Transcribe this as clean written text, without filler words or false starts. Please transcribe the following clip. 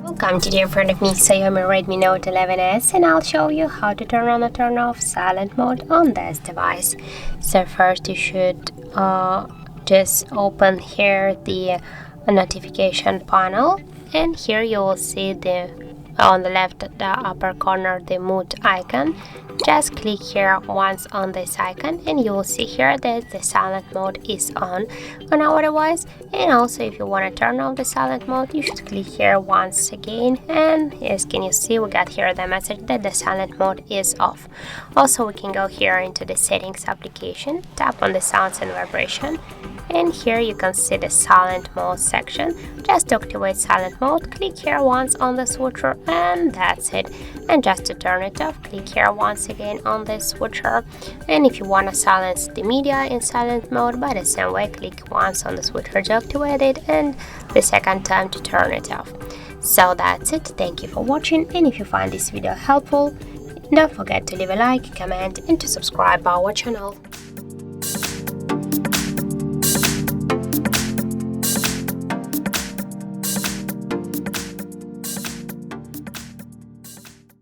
Welcome, today in front of me XIAOMI Redmi Note 11s, and I'll show you how to turn on or turn off silent mode on this device. So first you should just open here the notification panel, and here you will see on the left the upper corner the mute icon. Just click here once on this icon and you will see here that the silent mode is on our device. And also, if you want to turn off the silent mode, you should click here once again, and as can you see, we got here the message that the silent mode is off. Also, we can go here into the settings application, tap on the sounds and vibration, and here you can see the silent mode section. Just to activate silent mode, click here once on the switcher, and that's it. And just to turn it off, click here once again on the switcher. And if you want to silence the media in silent mode, by the same way, click once on the switcher to activate it, and the second time to turn it off. So that's it. Thank you for watching, and if you find this video helpful, don't forget to leave a like, comment, and to subscribe our channel.